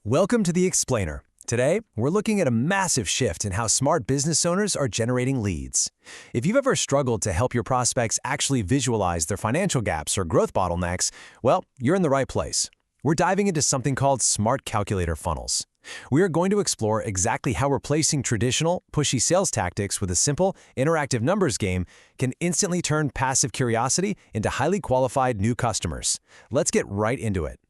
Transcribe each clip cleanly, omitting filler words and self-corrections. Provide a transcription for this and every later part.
Welcome to The Explainer. Today, we're looking at a massive shift in how smart business owners are generating leads. If you've ever struggled to help your prospects actually visualize their financial gaps or growth bottlenecks, well, you're in the right place. We're diving into something called smart calculator funnels. We are going to explore exactly how replacing traditional, pushy sales tactics with a simple, interactive numbers game can instantly turn passive curiosity into highly qualified new customers. Let's get right into it.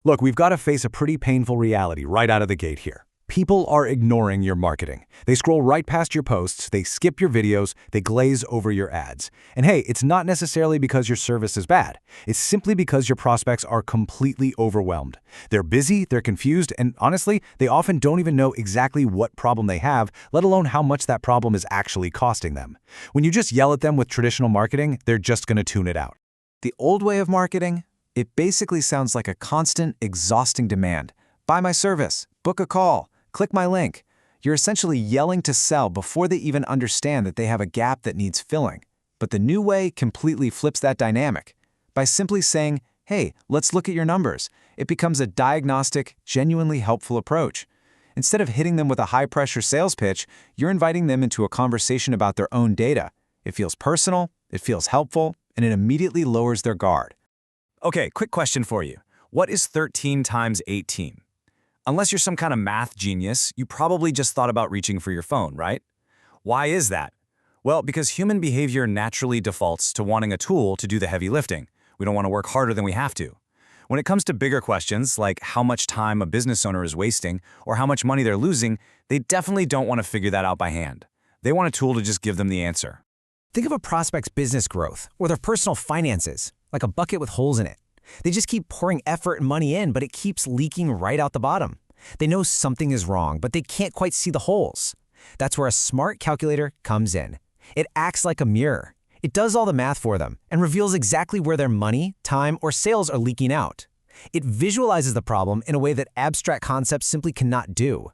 Look, we've got to face a pretty painful reality right out of the gate here. People are ignoring your marketing. They scroll right past your posts, they skip your videos, they glaze over your ads. And hey, it's not necessarily because your service is bad. It's simply because your prospects are completely overwhelmed. They're busy, they're confused, and honestly, they often don't even know exactly what problem they have, let alone how much that problem is actually costing them. When you just yell at them with traditional marketing, they're just going to tune it out. The old way of marketing? It basically sounds like a constant, exhausting demand. Buy my service, book a call, click my link. You're essentially yelling to sell before they even understand that they have a gap that needs filling. But the new way completely flips that dynamic. By simply saying, hey, let's look at your numbers, it becomes a diagnostic, genuinely helpful approach. Instead of hitting them with a high-pressure sales pitch, you're inviting them into a conversation about their own data. It feels personal, it feels helpful, and it immediately lowers their guard. Okay, quick question for you. What is 13 times 18? Unless you're some kind of math genius, you probably just thought about reaching for your phone, right? Why is that? Well, because human behavior naturally defaults to wanting a tool to do the heavy lifting. We don't want to work harder than we have to. When it comes to bigger questions, like how much time a business owner is wasting or how much money they're losing, they definitely don't want to figure that out by hand. They want a tool to just give them the answer. Think of a prospect's business growth or their personal finances, like a bucket with holes in it. They just keep pouring effort and money in, but it keeps leaking right out the bottom. They know something is wrong, but they can't quite see the holes. That's where a smart calculator comes in. It acts like a mirror. It does all the math for them and reveals exactly where their money, time, or sales are leaking out. It visualizes the problem in a way that abstract concepts simply cannot do.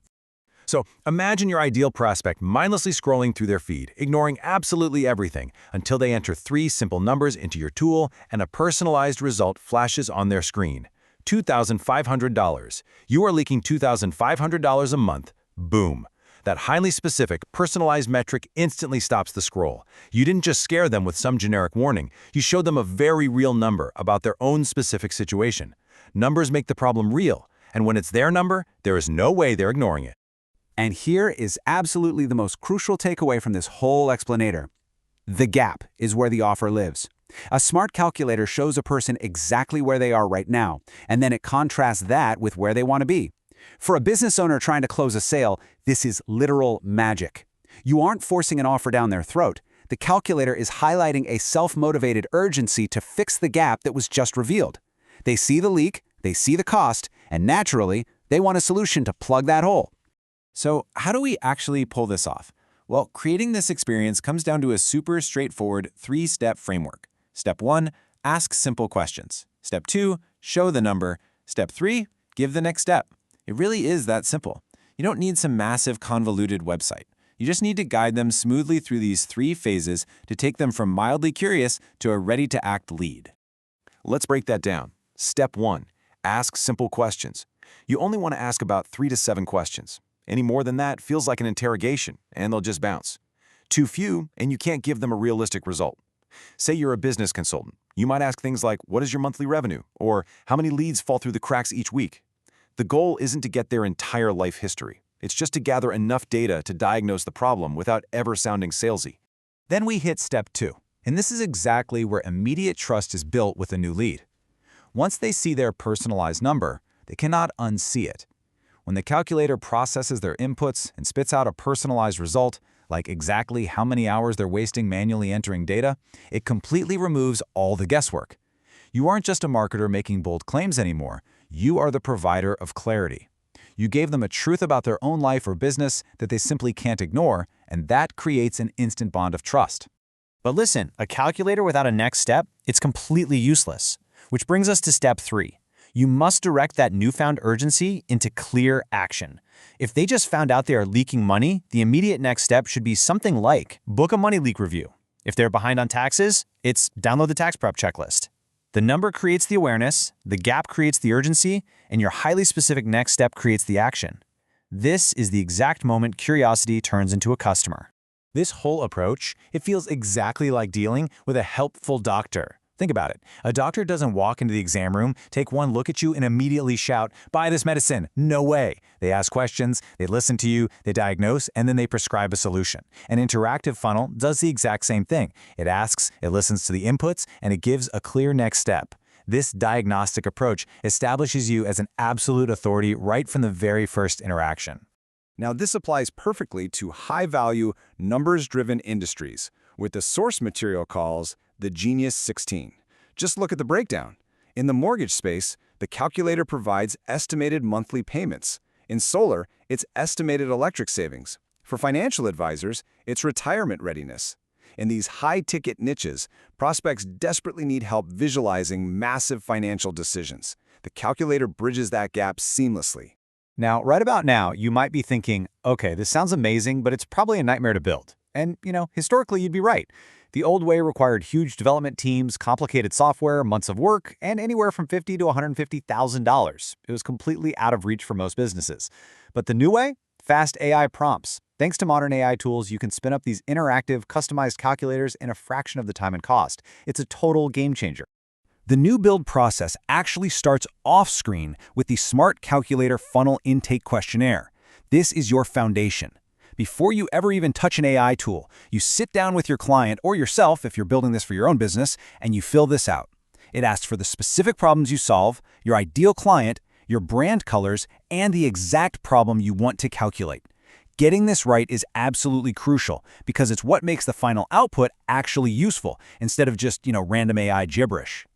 So imagine your ideal prospect mindlessly scrolling through their feed, ignoring absolutely everything until they enter 3 simple numbers into your tool and a personalized result flashes on their screen. $2,500. You are leaking $2,500 a month. Boom. That highly specific, personalized metric instantly stops the scroll. You didn't just scare them with some generic warning. You showed them a very real number about their own specific situation. Numbers make the problem real, and when it's their number, there is no way they're ignoring it. And here is absolutely the most crucial takeaway from this whole explainer. The gap is where the offer lives. A smart calculator shows a person exactly where they are right now, and then it contrasts that with where they want to be. For a business owner trying to close a sale, this is literal magic. You aren't forcing an offer down their throat. The calculator is highlighting a self-motivated urgency to fix the gap that was just revealed. They see the leak, they see the cost, and naturally, they want a solution to plug that hole. So how do we actually pull this off? Well, creating this experience comes down to a super straightforward 3-step framework. Step 1, ask simple questions. Step 2, show the number. Step 3, give the next step. It really is that simple. You don't need some massive convoluted website. You just need to guide them smoothly through these 3 phases to take them from mildly curious to a ready-to-act lead. Let's break that down. Step 1, ask simple questions. You only want to ask about 3 to 7 questions. Any more than that feels like an interrogation, and they'll just bounce. Too few, and you can't give them a realistic result. Say you're a business consultant. You might ask things like, what is your monthly revenue? Or how many leads fall through the cracks each week? The goal isn't to get their entire life history. It's just to gather enough data to diagnose the problem without ever sounding salesy. Then we hit step 2, and this is exactly where immediate trust is built with a new lead. Once they see their personalized number, they cannot unsee it. When the calculator processes their inputs and spits out a personalized result, like exactly how many hours they're wasting manually entering data, it completely removes all the guesswork. You aren't just a marketer making bold claims anymore. You are the provider of clarity. You gave them a truth about their own life or business that they simply can't ignore, and that creates an instant bond of trust. But listen, a calculator without a next step, it's completely useless. Which brings us to step 3. You must direct that newfound urgency into clear action. If they just found out they are leaking money, the immediate next step should be something like book a money leak review. If they're behind on taxes, it's download the tax prep checklist. The number creates the awareness, the gap creates the urgency, and your highly specific next step creates the action. This is the exact moment curiosity turns into a customer. This whole approach, it feels exactly like dealing with a helpful doctor. Think about it. A doctor doesn't walk into the exam room, take one look at you, and immediately shout, "Buy this medicine." No way. They ask questions, they listen to you, they diagnose, and then they prescribe a solution. An interactive funnel does the exact same thing. It asks, it listens to the inputs, and it gives a clear next step. This diagnostic approach establishes you as an absolute authority right from the very first interaction. Now, this applies perfectly to high-value, numbers-driven industries, with the source material calls the Genius 16. Just look at the breakdown. In the mortgage space, the calculator provides estimated monthly payments. In solar, it's estimated electric savings. For financial advisors, it's retirement readiness. In these high-ticket niches, prospects desperately need help visualizing massive financial decisions. The calculator bridges that gap seamlessly. Now, right about now, you might be thinking, okay, this sounds amazing, but it's probably a nightmare to build. And, historically, you'd be right. The old way required huge development teams, complicated software, months of work, and anywhere from $50,000 to $150,000. It was completely out of reach for most businesses. But the new way? Fast AI prompts. Thanks to modern AI tools, you can spin up these interactive, customized calculators in a fraction of the time and cost. It's a total game changer. The new build process actually starts off-screen with the Smart Calculator Funnel Intake Questionnaire. This is your foundation. Before you ever even touch an AI tool, you sit down with your client or yourself if you're building this for your own business, and you fill this out. It asks for the specific problems you solve, your ideal client, your brand colors, and the exact problem you want to calculate. Getting this right is absolutely crucial because it's what makes the final output actually useful instead of just, random AI gibberish.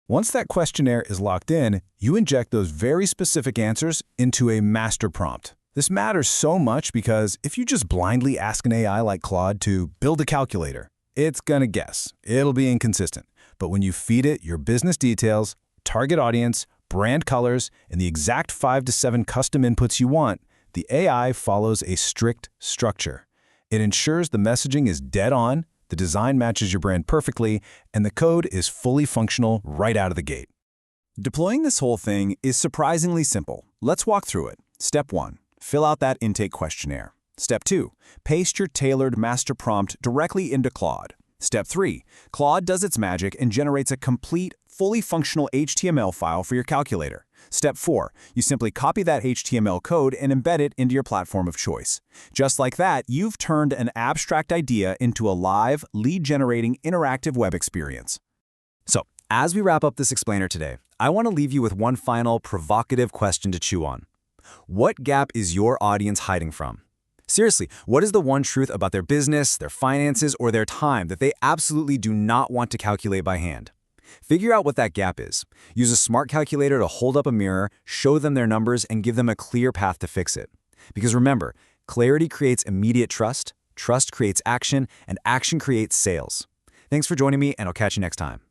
Once that questionnaire is locked in, you inject those very specific answers into a master prompt. This matters so much because if you just blindly ask an AI like Claude to build a calculator, it's gonna guess. It'll be inconsistent. But when you feed it your business details, target audience, brand colors, and the exact 5 to 7 custom inputs you want, the AI follows a strict structure. It ensures the messaging is dead on, the design matches your brand perfectly, and the code is fully functional right out of the gate. Deploying this whole thing is surprisingly simple. Let's walk through it. Step 1. Fill out that intake questionnaire. Step 2. Paste your tailored master prompt directly into Claude. Step 3. Claude does its magic and generates a complete, fully functional HTML file for your calculator. Step 4. You simply copy that HTML code and embed it into your platform of choice. Just like that, you've turned an abstract idea into a live, lead-generating, interactive web experience. So, as we wrap up this explainer today, I want to leave you with one final provocative question to chew on. What gap is your audience hiding from? Seriously, what is the one truth about their business, their finances, or their time that they absolutely do not want to calculate by hand? Figure out what that gap is. Use a smart calculator to hold up a mirror, show them their numbers, and give them a clear path to fix it. Because remember, clarity creates immediate trust, trust creates action, and action creates sales. Thanks for joining me, and I'll catch you next time.